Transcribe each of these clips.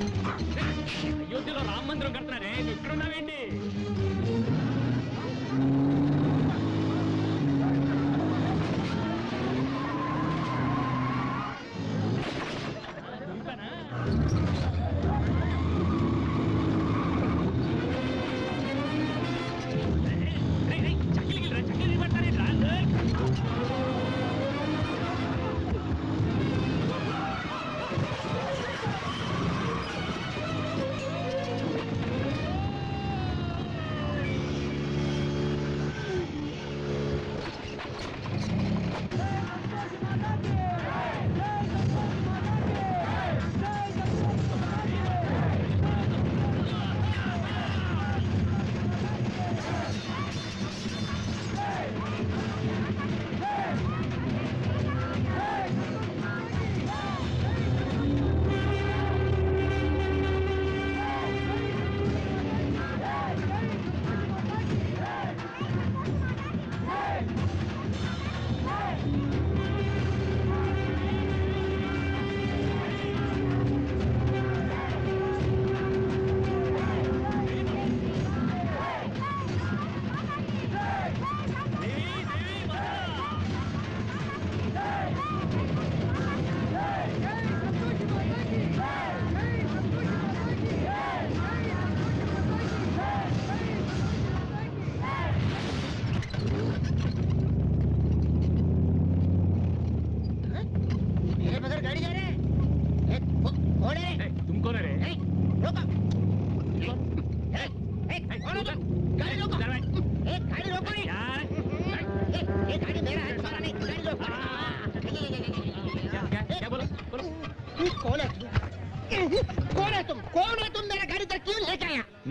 అయోధ్యలో రామ మందిరం కడుతున్నారే, నువ్వు ఇక్కడ ఉన్నావేంటి?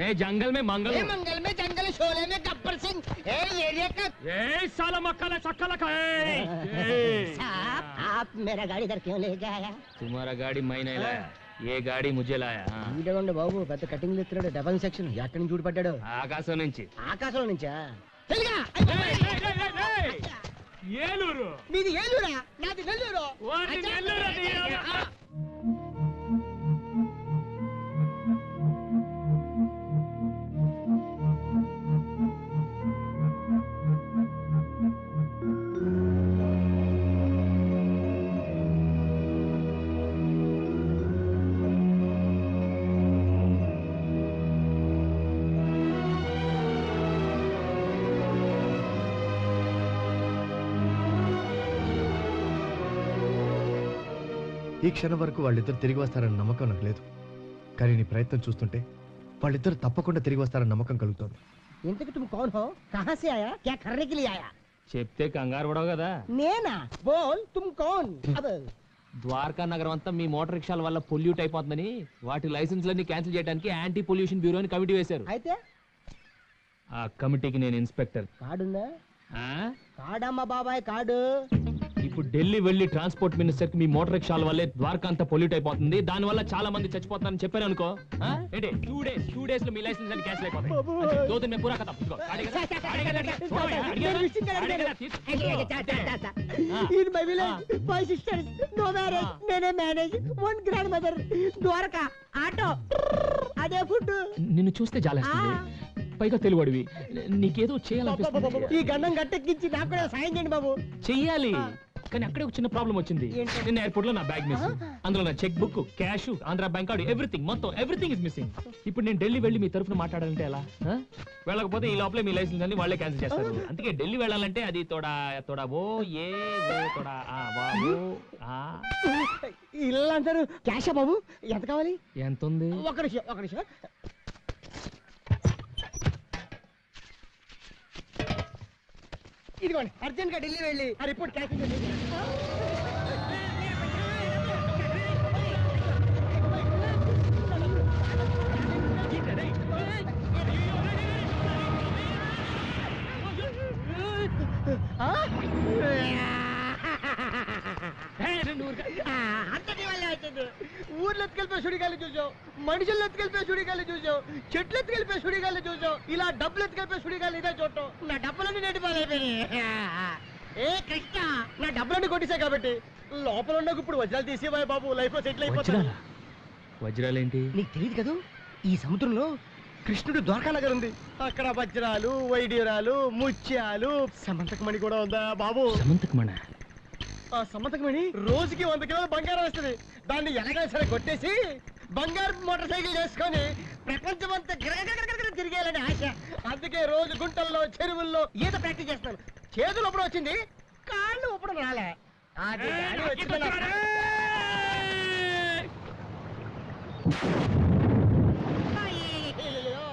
मैं जंगल में मंगल हूँ। मंगल में जंगल शोले में गब्बर सिंह एरिया का साला मक्खा चक्का खाए। साहब आप मेरा गाड़ी इधर क्यों लेके आया? तुम्हारा गाड़ी मैं नहीं लाया, ये गाड़ी मुझे लाया। బాబు పెద్ద కటింగ్ ఎత్తున్నాడు, డబల్ సెక్షన్ ఎక్కడి నుంచి చూడపడ్డాడు? ఆకాశం నుంచి. ఆకాశం నుంచా? ఏలూరు. మీది ఏలూరా? నాది నెల్లూరు. ఈ క్షణం వరకు వాళ్ళిద్దరు తిరిగి వస్తారన్న నమ్మకం నాకు లేదు, కానీ నీ ప్రయత్నం చూస్తుంటే వాళ్ళిద్దరు తప్పకుండా తిరిగి వస్తారన్న నమ్మకం కలుగుతోంది. ఇంతకి तुम कौन हो? कहां से आया? क्या करने के लिए आया? చెప్తే కంగారు పడవు కదా. నేనా? బోల్ तुम कौन? ద్వారకా నగరం అంతా మీ మోటార్ రిక్షాల వల్ల పొల్యూట్ అయిపోతుందని వాటి లైసెన్స్లన్నీ క్యాన్సిల్ చేయడానికి యాంటీ పొల్యూషన్ బ్యూరో అని కమిటీ వేశారు. అయితే ఆ కమిటీకి నేను ఇన్స్పెక్టర్. కార్డుందా? కార్డమ్మ బాబాయ్ కార్డు. ఇప్పుడు ఢిల్లీ వెళ్లి ట్రాన్స్పోర్ట్ మినిస్టర్ కి మీ మోటార్ రిక్షాల వల్లే ద్వారకా అంతా పొల్యూట్ అయిపోతుంది, దాని వల్ల చాలా మంది చచ్చిపోతారని చెప్పాను అనుకో. ఏంటి 2 days లో మీ లైసెన్స్ అన్ని క్యాన్సిల్ అయిపోతాయి. దో దిన్ మే పూరా ఖతం. In my village 5 sisters, no marriage, నేనే మేనేజ్, 1 grandmother, ద్వారకా ఆటో, అదే ఫుడ్. నిన్ను చూస్తే జాలేస్తుంది, పైగా తెలుగుడివి, నీకేదో చేయాలనిపిస్తుంది. ఈ గండం గట్టెక్కించి నాకు కూడా సాయం చేయండి బాబు. చెయ్యాలి, కానీ అక్కడే ఒక చిన్న ప్రాబ్లం వచ్చింది. నిన్న ఎయిర్పోర్ట్ లో నా బ్యాగ్ మిస్, అందులో నా cheque book, cash, Andhra bank card, everything is missing. ఇప్పుడు నేను ఢిల్లీ వెళ్ళి మీ తరఫున మాట్లాడాలంటే ఎలా? వెళ్ళకపోతే ఈ లోపలే మీ లైసెన్స్ అన్ని వాళ్ళే క్యాన్సిల్ చేస్తారు. అందుకే ఢిల్లీ వెళ్ళాలంటే అది తోడా తోడా ఓ ఏ తోడా ఇల్లు అంటారు. క్యాషా బాబు? ఎంత కావాలి? ఎంత ఉంది? ఒక నిమిషం. ఇదిగోండి, అర్జెంట్ గా ఢిల్లీ వెళ్ళి ఆ రిపోర్ట్ క్యాన్సిల్ చేయండి. ఊర్లో ఎత్తుకెళ్ళిపోయి సుడిగాలి చూసావు, మనుషులు ఎత్తుకెళ్ళిపోయి సుడిగాలి చూసావు, చెట్లు ఎత్తుకెళ్ళిపోయి సుడిగాలి చూసావు, ఇలా డబ్బులు ఎత్తుకెళ్ళిపోయి సుడిగాలి ఇదే చూడటం. నా డబ్బులన్నీ నెట్టిపోయినాయి. ఏ కృష్ణ, నా డబ్బులన్నీ కొట్టేశాయి కాబట్టి లోపల ఉన్న ఇప్పుడు వజ్రాలు తీసేవాయి బాబు, లైఫ్ లో సెటిల్ అయిపోతా. వజ్రాలేంటి? నీకు తెలియదు కదూ, ఈ సముద్రంలో కృష్ణుడు ద్వారకా నగర్ ఉంది. అక్కడ వజ్రాలు, వైడ్యూరాలు, ముత్యాలు, సమంతకమణి కూడా ఉందా బాబు? సమంతకమణ? ఆ సమంతకమణి రోజుకి 100 కిలోల బంగారం వస్తుంది. దాన్ని ఎలాగైనా సరే కొట్టేసి బంగారు మోటార్ సైకిల్ చేసుకొని ప్రపంచమంతా గిరగిరగిరగిర తిరిగేయాలని ఆశ. అందుకే రోజు గుంటల్లో, చెరువుల్లో ఈత ప్రాక్టీస్ చేస్తాను. చేతులు ఒప్పుడు వచ్చింది, కాళ్ళు ఒప్పుడు రాలే. అది గాలి వచ్చిందలా. అయ్యయ్యయ్యయ్యో.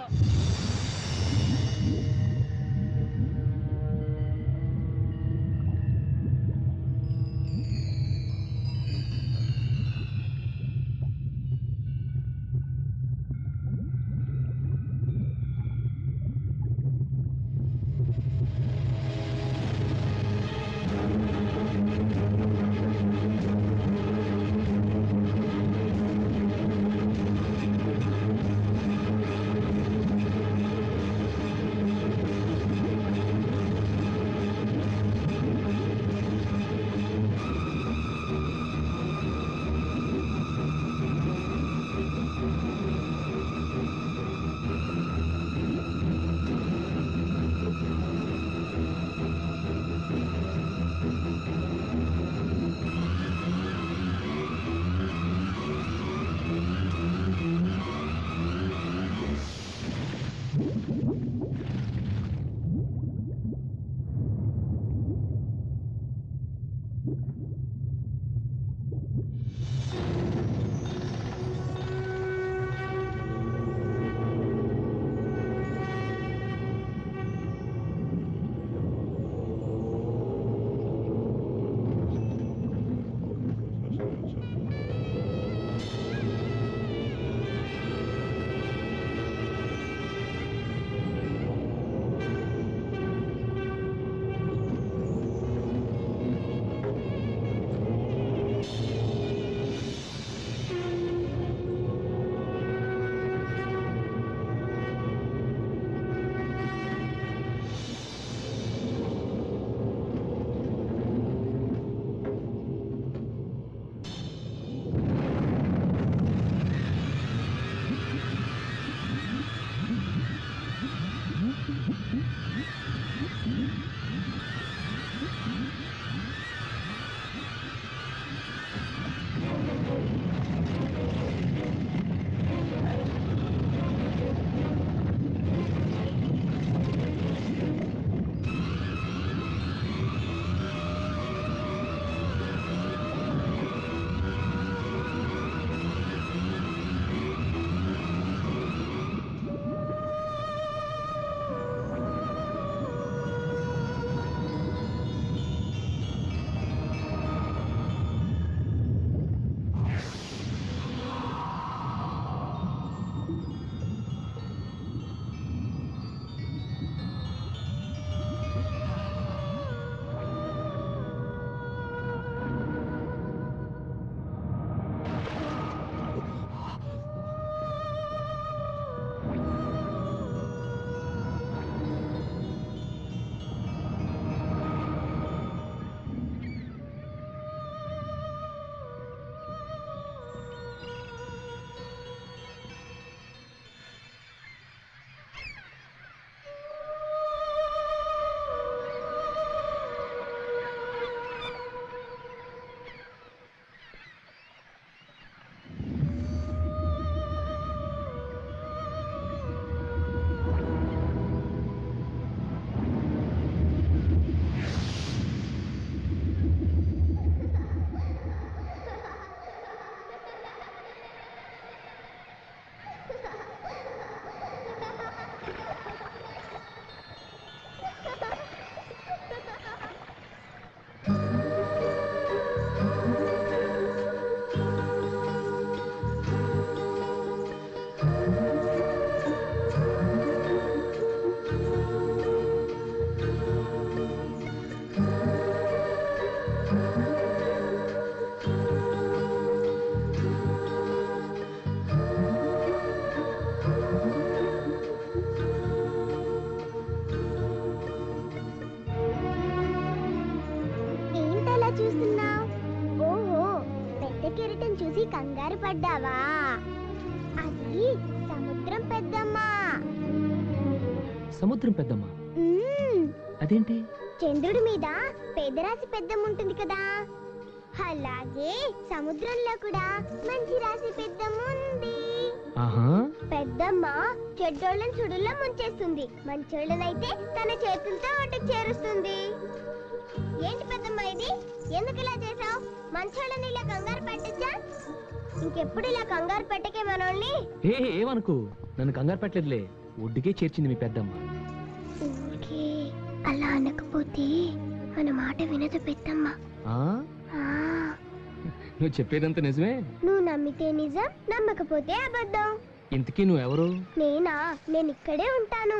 కంగారు పడ్డావా? అది సముద్రం పెద్దమ్మ. సముద్రం పెద్దమ్మ మ్మ్. అదేంటి? చంద్రుడి మీద పేదరాశి పెద్దమ్మ ఉంటుంది కదా, అలాగే సముద్రంలో కూడా మంచి రాశి పెద్దమ్మ ఉంది. ఆహా, పెద్దమ్మ చెడ్డోళ్ళని సుడుల్లో ముంచేస్తుంది, మంచోళ్ళనైతే తన చేతులతో ఒడ్డుకు చేరుస్తుంది. ఏంటి పెద్దమ్మ ఇది? ఎందుకు ఇలా చేసావు? మంచోళ్ళని ఇలా కంగారు పెట్టచ్చా? ఇంకెప్పుడు ఇలా కంగారు పెట్టకే మనోళ్ళని. ఏమనుకో, నన్ను కంగారు పెట్టలేదులే, ఒడ్డుకే చేర్చింది మీ పెద్దమ్మ. ఊరికే అలా అనకపోతే మన మాట వినదు పెద్దమ్మ. ఆ? ఆ, నువ్వు చెప్పేదంతా నిజమే? నువ్వు నమ్మితే నిజం, నమ్మకపోతే అబద్ధం. ఇంతకీ నువ్వెవరు? నేనా? నేను ఇక్కడే ఉంటాను.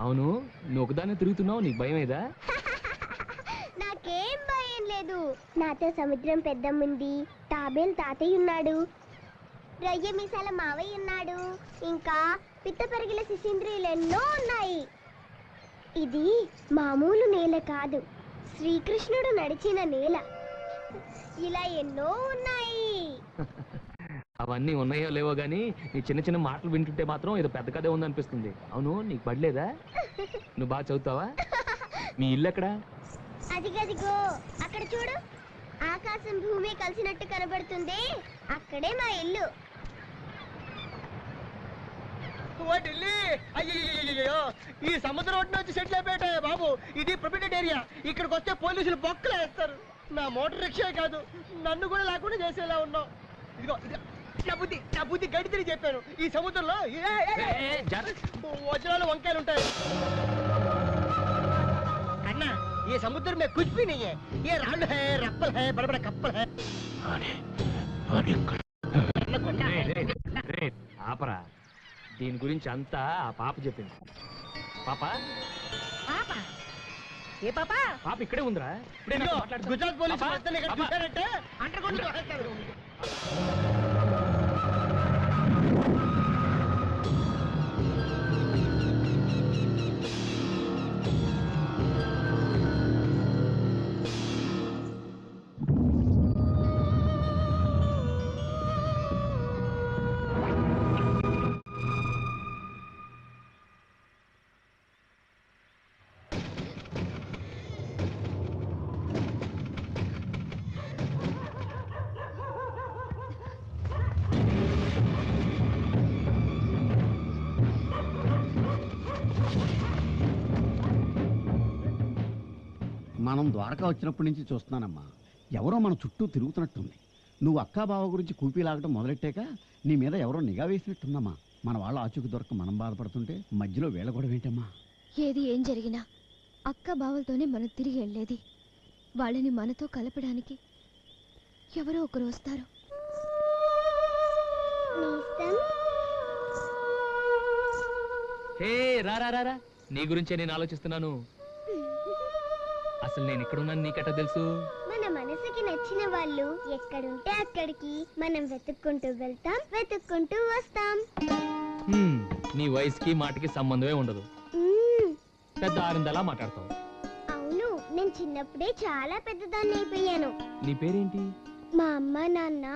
అవును, నువ్వు ఒకదాన్ని తిరుగుతున్నావు, నీకు భయం ఏదా? నాకేం భయం లేదు. నాతో సముద్రం పెద్దమ్ముంది, తాబేలు తాతయ్య ఉన్నాడు, రొయ్య మీసాల మావయ్య ఉన్నాడు, ఇంకా పిత్త పెరిగిల శిశింద్రియులు ఎన్నో ఉన్నాయి. ఇది మామూలు నేల కాదు, శ్రీకృష్ణుడు నడిచిన నేల. ఇలా ఎన్నో ఉన్నాయి. అవన్నీ ఉన్నాయో లేవో గానీ నీ చిన్న చిన్న మాటలు వింటుంటే మాత్రం ఏదో పెద్ద కథ ఉందనిపిస్తుంది. అవును, నీకు పడలేదా? నువ్వు బాగా చదువుతావా? మీ ఇల్లు ఎక్కడా? అదిగదిగో అక్కడ చూడు, ఆకాశం భూమి కలిసినట్టు కనబడుతుంది, అక్కడే మా ఇల్లు. ఓ ఢిల్లీ, అయ్యో ఈ సముద్రం ఒడ్డున వచ్చి సెటిల్ అయిపోయాయి బాబు. ఇది ప్రొటెక్టెడ్ ఏరియా, ఇక్కడికి వస్తే పోలీసులు బొక్కలు వేస్తారు. నా మోటార్ రిక్షా కాదు, నన్ను కూడా లేకుండా చేసేలా ఉన్నావు. ఇదిగో ఇదిగో, నా బుద్ధి గడి తిరిగి చెప్పాను. ఈ సముద్రంలో వజ్రాలు వంకాయలు ఉంటాయి అన్నా. ये समुद्र में कुछ भी नहीं है, ये रांड है, रप्पल है, बड़े बड़े कप्पल है. ఆపరా, దీని గురించి అంతా ఆ పాప చెప్పింది. పాప ఏ పాప? పాప ఇక్కడే ఉందిరా. ఇప్పుడే నాతో మాట్లాడుతుంది. గుజరాత్ పోలీసు పాప, మొత్తం ఇక్కడ పాప. చూశారంటే అండర్ గ్రౌండ్ లో వేస్తారు. మనం ద్వారకా వచ్చినప్పటి నుంచి చూస్తున్నానమ్మా, ఎవరో మన చుట్టూ తిరుగుతున్నట్టుంది. నువ్వు అక్కా బావ గురించి కూపీ లాగటం మొదలెట్టాక నీ మీద ఎవరో నిఘా వేసినట్టుందమ్మా. మన వాళ్ళ ఆచూకు దొరక మనం బాధపడుతుంటే మధ్యలో వేళ కూడా ఏంటమ్మా? ఏది ఏం జరిగినా అక్క బావలతోనే మనం తిరిగి వెళ్ళేది. వాళ్ళని మనతో కలపడానికి ఎవరో ఒకరు వస్తారు. హే రా రా రా రా, నీ గురించే నేను ఆలోచిస్తున్నాను. అసలు నేను ఇక్కడున్నాను నీకెట్టా తెలుసు? మన మనసుకి నచ్చిన వాళ్ళు ఎక్కడుంటే అక్కడికి మనం వెతుక్కుంటూ వెళ్తాం, వెతుక్కుంటూ వస్తాం. నీ వయసుకి మాటకి సంబంధమే ఉండదు. మ్మ్. పెద్ద ఆరిందలా మాట్లాడతావు. అవును, నేను చిన్నప్పుడే చాలా పెద్దదాన్ని అయిపోయాను. నీ పేరేంటి? మా అమ్మ నాన్న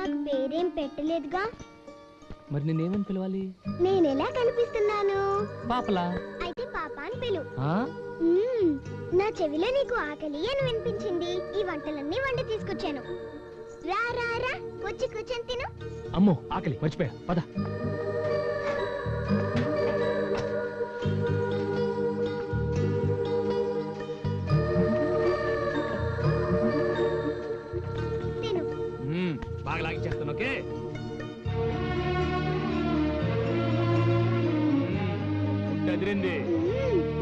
నాకు పేరేం పెట్టలేదుగా, మరి నేనేమని పిలవాలి? నేనెలా కనిపిస్తున్నాను? పాపలా. అయితే పాప అని పిలు. ఆ? మ్మ్. నా చెవిలో నీకు ఆకలి అని వినిపించింది, ఈ వంటలన్నీ వండి తీసుకొచ్చాను. రా రా రా, వచ్చి కూర్చొని తిను. అమ్మో ఆకలి, మర్చిపోయా, పద. తిను. బాగా లాగించేస్తాను, ఓకే? అదిరింది.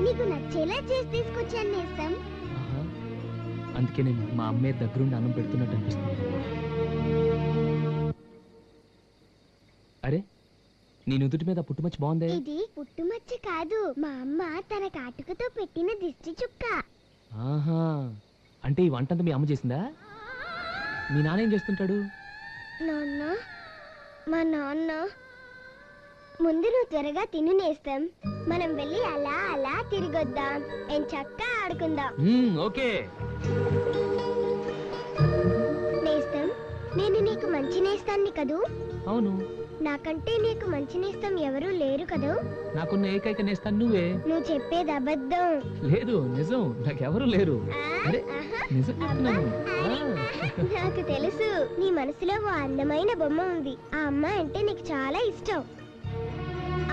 నీకు నచ్చేలా చేసి తీసుకొచ్చాను నేస్తం. ఆహా, అందుకే నేను మా అమ్మే దగ్గరుండి అన్నం పెడుతున్నట్టు అనిపిస్తుంది. అరే, నీ నుదుటి మీద పుట్టుమచ్చి బాగుందే. ఇది పుట్టుమచ్చ కాదు, మా అమ్మ తన కాటుకతో పెట్టిన దిష్టి చుక్క. ఆహా, అంటే ఈ వంటంతా మీ అమ్మ చేసిందా? మీ నాన్న ఏం చేస్తుంటాడు? నాన్న, మా నాన్న. ముందు నువ్వు త్వరగా తిను నేస్తం, మనం వెళ్ళి అలా అలా తిరిగొద్దాం, చక్కగా ఆడుకుందాం. ఓకే. నేస్తం, నేను నీకు మంచి నేస్తాన్ని కదూ. అవును. నాకంటే నీకు మంచి నేస్తం ఎవరూ లేరు కదూ. నాకున్న ఏకైక నేస్తాను నువ్వే. నువ్వు చెప్పేది అబద్ధం. లేదు, నిజం. నాకెవరు లేరు. అరే, నిజం చెప్తున్నాను. నాకు తెలుసు, నీ మనసులో ఓ అందమైన బొమ్మ ఉంది. ఆ అమ్మాయి అంటే నీకు చాలా ఇష్టం.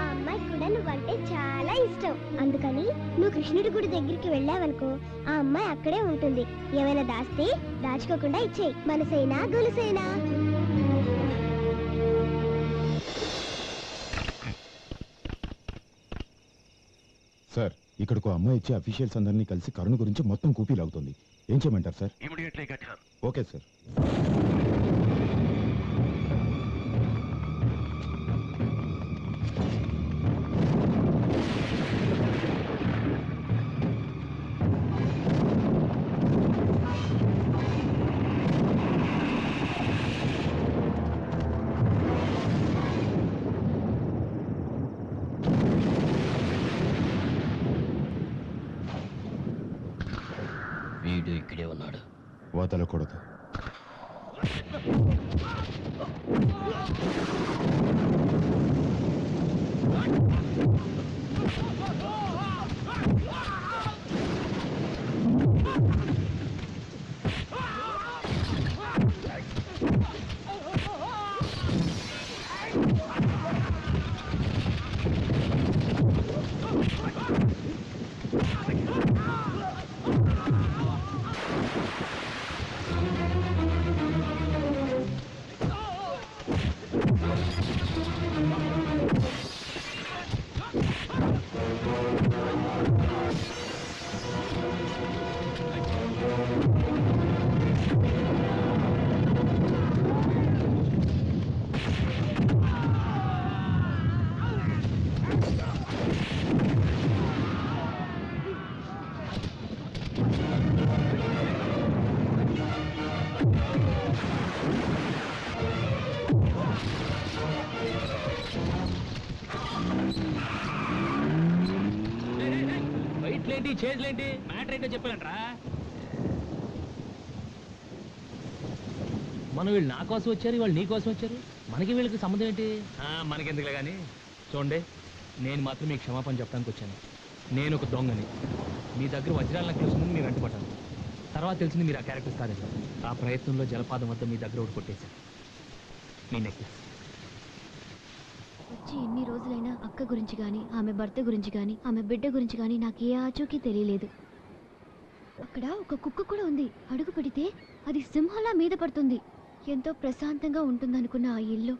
ఆ అమ్మాయి కూడా నువ్వంటే చాలా ఇష్టం. అందుకని నువ్వు కృష్ణుడి గుడి దగ్గరికి వెళ్ళావనుకో, ఆ అమ్మాయి అక్కడే ఉంటుంది. ఏమైనా దాస్తే దాచుకోకుండా ఇచ్చేయి. మనసైనా గొలుసైనా. సార్, ఇక్కడికి అమ్మాయి ఇచ్చే అఫీషియల్స్ అందరినీ కలిసి కరుణ గురించి మొత్తం కూపీ లాగుతుంది. ఏం చేయమంటారు సార్? Okay sir. వీడు ఇక్కడే ఉన్నాడు. వదలకూడదు. వైట్లేంటి, చేజ్లేంటి, మ్యాటర్ ఏంటో చెప్పాలంట్రా. మనం వీళ్ళు నా కోసం వచ్చారు, వాళ్ళు నీ కోసం వచ్చారు. మనకి వీళ్ళకి సంబంధం ఏంటి? మనకెందుకులే కానీ. చూడండి, నేను మాత్రం మీకు క్షమాపణ చెప్పడానికి వచ్చాను. నేను ఒక దొంగని. మీ దగ్గర వజ్రాల నెక్లెస్ ఉంది, మీరు వెంటపడ్డాను. తర్వాత తెలిసింది మీరు ఆ క్యారెక్టర్స్ కాదని. ఆ ప్రయత్నంలో జలపాతం వద్ద మీ దగ్గర ఒకటి కొట్టేశాను, మీ నెక్లెస్. వచ్చి ఎన్ని రోజులైనా అక్క గురించి కానీ, ఆమె భర్త గురించి కానీ, ఆమె బిడ్డ గురించి కానీ నాకు ఏ ఆచూకీ తెలియలేదు. అక్కడ ఒక కుక్క కూడా ఉంది. అడుగు పెడితే అది సింహంలా మీద పడుతుంది. ఎంతో ప్రశాంతంగా ఉంటుందనుకున్న ఆ ఇల్లు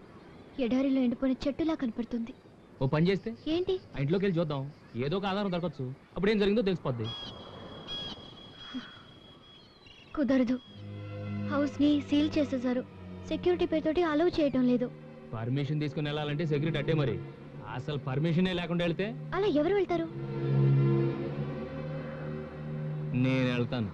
ఎడారిలో ఎండిపోయిన చెట్టులా కనపడుతుంది. ఓ పని చేస్తే ఏంటి? ఆ ఇంట్లోకి వెళ్ళి చూద్దాం, ఏదో ఒక ఆధారం దొరకచ్చు. అప్పుడు ఏం జరిగిందో తెలిసిపోద్ది. కుదరదు. హౌస్ ని సీల్ చేసేసారు. సెక్యూరిటీ పేరుతోటి అలౌ చేయటం లేదు. పర్మిషన్ తీసుకుని వెళ్ళాలంటే సెక్యూరిటీ అట్టే. మరి అసలు పర్మిషనే లేకుండా వెళ్తే అలా ఎవరు వెళ్తారు? నేను వెళ్తాను.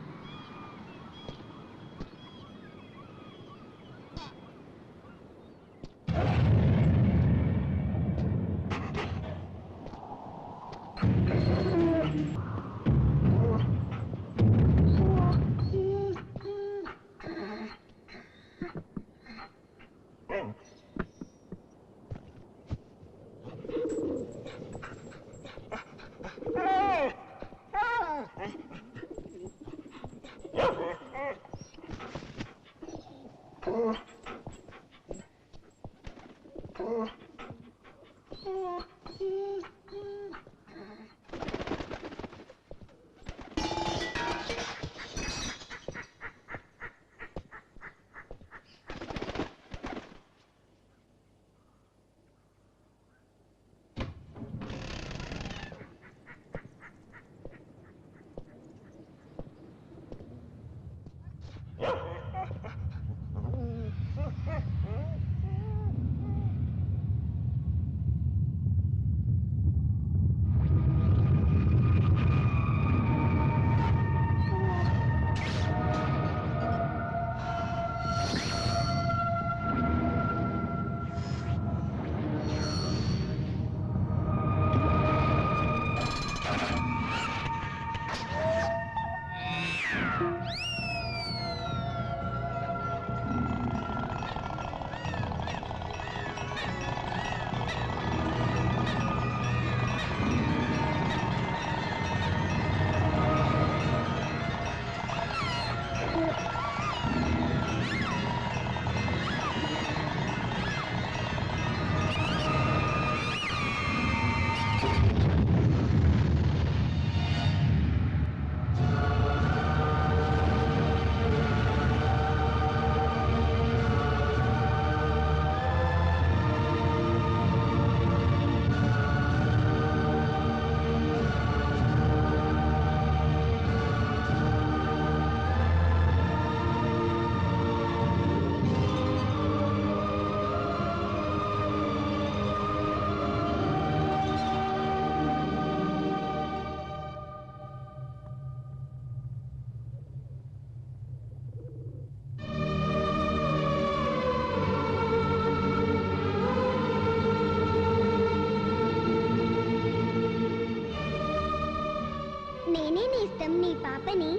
పని?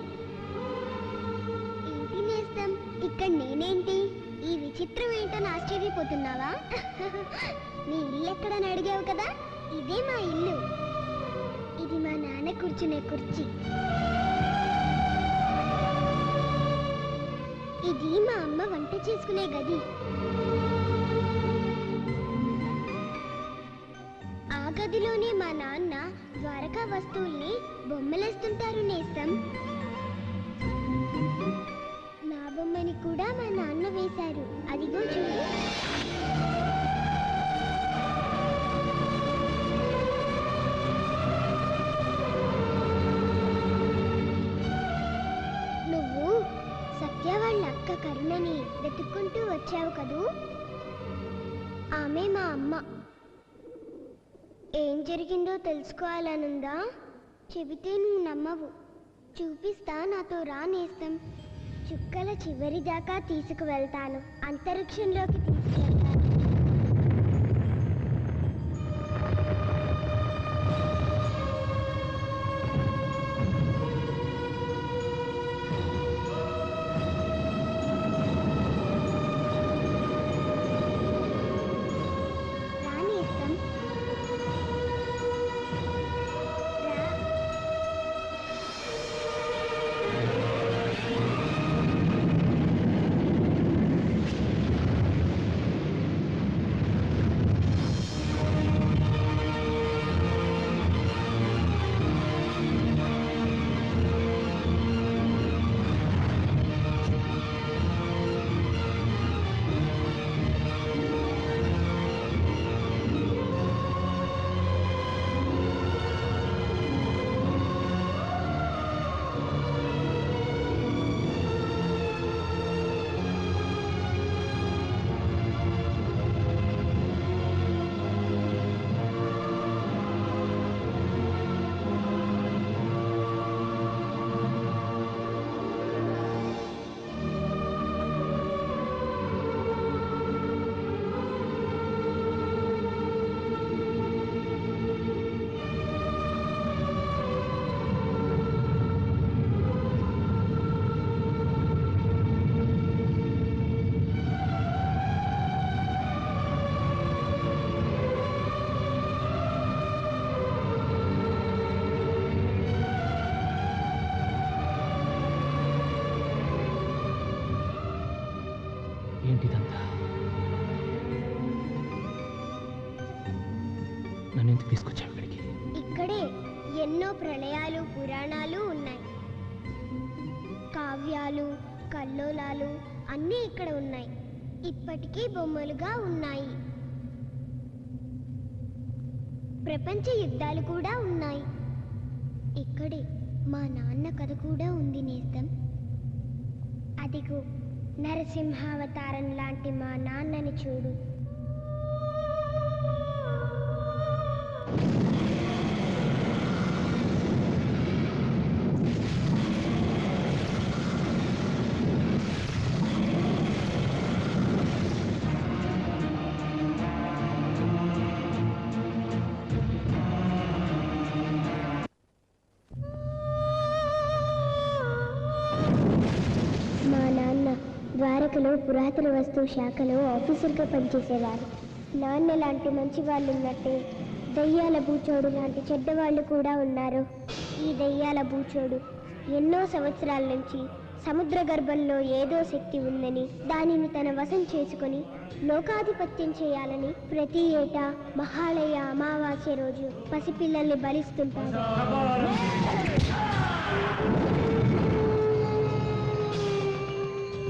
ఏంటి నేస్తం, ఇక్కడ నేనేంటి? ఈ విచిత్రం ఏంటని ఆశ్చర్యపోతున్నావా? నీ ఇల్లు ఎక్కడని అడిగావు కదా, ఇదే మా ఇల్లు. ఇది మా నాన్న కూర్చునే కుర్చీ. ఇది మా అమ్మ వంట చేసుకునే గది. ఆ గదిలోనే మా నాన్న ద్వారకా వస్తువుల్ని బొమ్మలేస్తుంటారు నేస్తం. నా బొమ్మని కూడా మా నాన్న వేశారు, అదిగో చూడు. నువ్వు సత్య వాళ్ళ అక్క కరుణని వెతుక్కుంటూ వచ్చావు కదూ, ఆమె మా అమ్మ. ఏం జరిగిందో తెలుసుకోవాలనుందా? చెబితే నువ్వు నమ్మవు. చూపిస్తా, నాతో రా నేస్తం. చుక్కల చివరి దాకా తీసుకువెళ్తాను, అంతరిక్షంలోకి తీసుకెళ్తాను. ఏంటిదంతా? నన్ను ఎందుకు తీసుకొచ్చావు ఇక్కడికి? ఇక్కడే ఎన్నో ప్రళయాలు, పురాణాలు ఉన్నాయి. కావ్యాలు, కల్లోలాలు అన్నీ ఇక్కడ ఉన్నాయి. ఇప్పటికీ బొమ్మలుగా ఉన్నాయి. ప్రపంచ యుద్ధాలు కూడా ఉన్నాయి. ఇక్కడే మా నాన్న కథ కూడా ఉంది నేస్తం. అదిగో నరసింహావతారం లాంటి మా నాన్నని చూడు. ద్వారకలో పురాతన వస్తువు శాఖలో ఆఫీసర్గా పనిచేసేవారు. నాన్న లాంటి మంచి వాళ్ళు ఉన్నట్టే దయ్యాల బూచోడు లాంటి చెడ్డవాళ్ళు కూడా ఉన్నారు. ఈ దయ్యాల బూచోడు ఎన్నో సంవత్సరాల నుంచి సముద్ర గర్భంలో ఏదో శక్తి ఉందని, దానిని తన వశం చేసుకొని లోకాధిపత్యం చేయాలని ప్రతి ఏటా మహాలయ అమావాస్య రోజు పసిపిల్లల్ని బలిస్తుంటారు.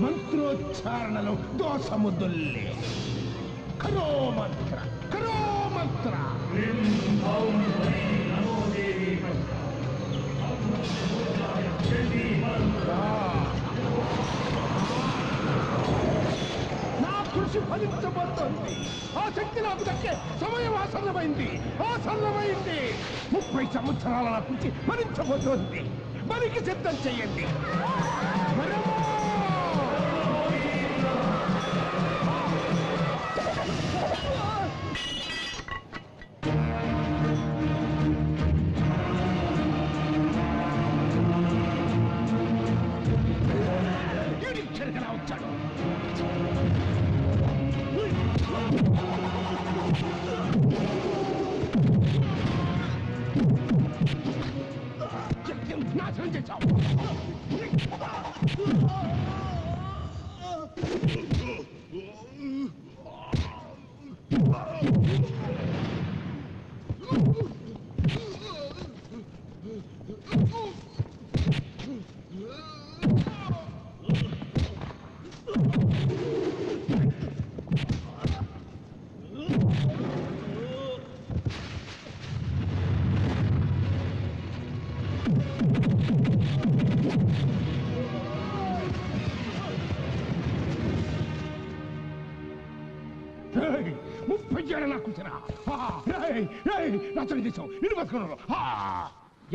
మంత్రోచ్చారణలో దోషముద్దుల్లే. కరో మంత్ర, కరో మంత్ర. నా కృషి ఫలించబోతోంది. ఆ శక్తి నాకు దక్కే సమయం ఆసన్నమైంది, ఆసన్నమైంది. 30 సంవత్సరాల నా కృషి ఫలించబోతోంది. బలికి సిద్ధం చెయ్యండి.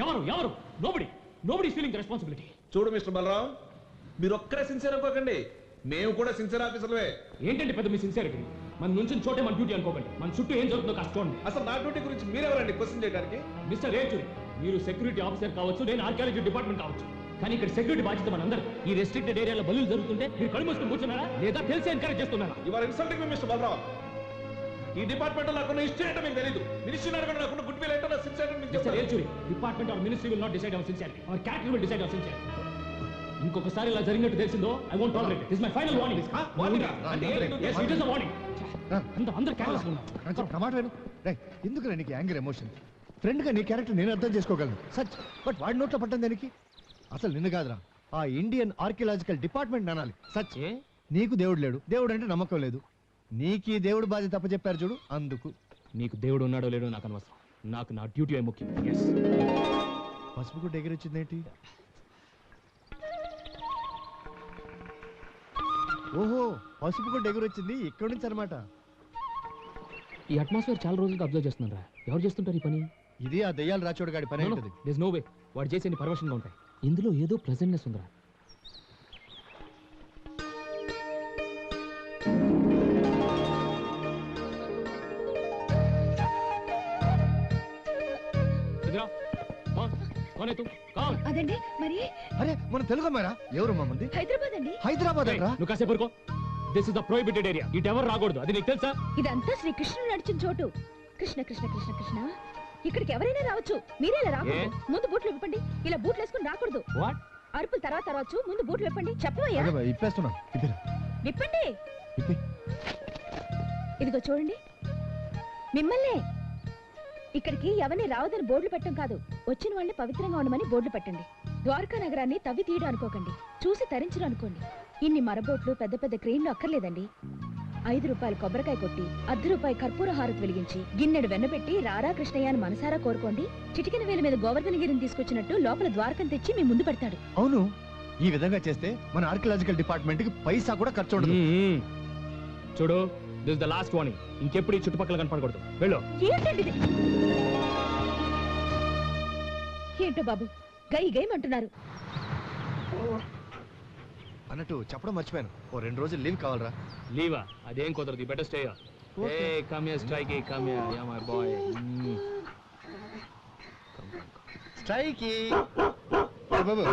ఎవరు ఎవరు నోబడి నోబడి ఫీలింగ్ రెస్పాన్సిబిలిటీ. చూడు మిస్టర్ బలరాం, మీరు ఒక్కరే సిన్సియర్ అనుకోకండి, మేము కూడా సిన్సియర్ ఆఫీసర్లే. ఏంటంటే పెద్ద మీ సిన్సియరిటీ? మన నుంచి చోటే మన డ్యూటీ అనుకోకండి. మన చుట్టూ ఏం జరుగుతుందో కాస్త చూడండి. అసలు నా డ్యూటీ గురించి మీరెవరండి క్వశ్చన్ చేయడానికి? మిస్టర్ ఏచూరి, మీరు సెక్యూరిటీ ఆఫీసర్ కావచ్చు, నేను ఆర్కియాలజీ డిపార్ట్మెంట్ కావచ్చు, కానీ ఇక్కడ సెక్యూరిటీ బాధ్యత మనందరూ. ఈ రెస్ట్రిక్టెడ్ ఏరియాలో బలులు జరుగుతుంటే మీరు కళ్ళు మూసుకొని కూర్చున్నారా లేదా తెలిసి ఎంకరేజ్ చేస్తున్నారా? You are insulting me mister Balaram. ఈ డిపార్ట్మెంట్ లో నాకున్న హిస్టరీ ఏంటో మీకు తెలియదు. మినిస్ట్రీ అడగండి, నాకున్న గుడ్ విల్ ఏంటో, నా సిన్సియర్ మీకు mister Yechury, department or ministry will not decide our sincerity, our character will decide our sincerity. ఇంకొకసారి ఇలా జరిగినట్టు తెలిసిందో I won't tolerate it. This my final warning. yes it is a warning. అందరూ careless ఉన్నారు. Tomato ఎందుకు నీకు anger emotion? Friend గా నీ క్యారెక్టర్ నేను అర్థం చేసుకోగలను సచ్, బట్ వాడి నోట్లో పట్టం దానికి అసలు నిన్ను కాదురా, ఆ ఇండియన్ ఆర్కియలాజికల్ డిపార్ట్మెంట్ అనాలి. సచ్, నీకు దేవుడు లేడు, దేవుడు అంటే నమ్మకం లేదు, నీకు ఈ దేవుడు బాధ్యత తప్ప చెప్పారు చూడు, అందుకు. నీకు దేవుడు ఉన్నాడో లేడో నాకు అనవసరం, నాకు నా డ్యూటీ ముఖ్యం. పసుపు గుడ్డ ఎగిరొచ్చిందేంటి? ఓహో, పసుపు గుడ్డ ఎగురొచ్చింది ఇక్కడి నుంచి అనమాట. ఈ అట్మాస్ఫియర్ చాలా రోజులుగా అబ్జర్వ్ చేస్తున్నారా? ఎవరు చేస్తుంటారు ఈ పని? ఇది ఆ దయ్యాలు రాచోడు గాడి పని ఉంటుంది. దేర్ నో వే వాడు చేసేది పర్వర్షన్ గా ఉంటాయి. ఇందులో ఏదో ప్రెజెంట్నెస్ ఉందిరా. అదండి మరి. అరే మన తెలుగు అమ్మారా? ఎవరు మంది? హైదరాబాద్ అండి. హైదరాబాద్ నువ్వు కాసేపు ఊరుకో. This is the prohibited area. ఇటు ఎవరు రాకూడదు, అది నీకు తెలుసా? ఇదంతా శ్రీకృష్ణుడు నడిచిన చోటు. కృష్ణ కృష్ణ కృష్ణ కృష్ణ. ఇక్కడికి ఎవరైనా రావచ్చు, మీరే ఇలా రాకూడదు. ముందు బూట్లు విప్పండి. ఇలా బూట్లు వేసుకుని రాకూడదు. వాట్? అరుపులు తర్వాత రావచ్చు, ముందు బూట్లు విప్పండి. చెప్పవయ్యా. ఇప్పేస్తున్నా. విప్పండి. ఇదిగో చూడండి, మిమ్మల్నే. ఇక్కడికి ఎవరిని రావదని బోర్డులు పెట్టడం కాదు, వచ్చిన వాళ్ళని పవిత్రంగా ఉండమని బోర్డులు పెట్టండి. ద్వారకా నగరాన్ని తవ్వి తీయడం అనుకోకండి, చూసి తరించడం అనుకోండి. ఇన్ని మరబోట్లు పెద్ద పెద్ద క్రెయిన్లు అక్కర్లేదండి. 5 రూపాయలు కొబ్బరికాయ కొట్టి, ₹1 కర్పూర హారతి వెలిగించి, గిన్నెడు వెన్నపెట్టి రారా కృష్ణయ్య అని మనసారా కోరుకోండి. చిటికిన వేల మీద గోవర్ధనగిరిని తీసుకొచ్చినట్టు లోపల ద్వారకం తెచ్చి మీ ముందు పెడతాడు. అవును, ఈ విధంగా చేస్తే మన ఆర్కియలాజికల్ డిపార్ట్మెంట్ కి పైసా కూడా ఖర్చు ఉండదు. చూడు, దిస్ ద లాస్ట్ వార్నింగ్. ఇంకెప్పుడు ఈ చుట్టుపక్కల కనపడకూడదు. వెళ్ళు. ఏంటండి ఏంటో బాబు, గై గైమంటున్నారు. అన్నట్టు చెప్పడం మర్చిపోయాను, ఓ 2 రోజులు లీవ్ కావాలరా. లీవా? అదేం కుదరదు. Better stay. ఏ come here Strikey, come here. Yeah my boy. Strikey Babu.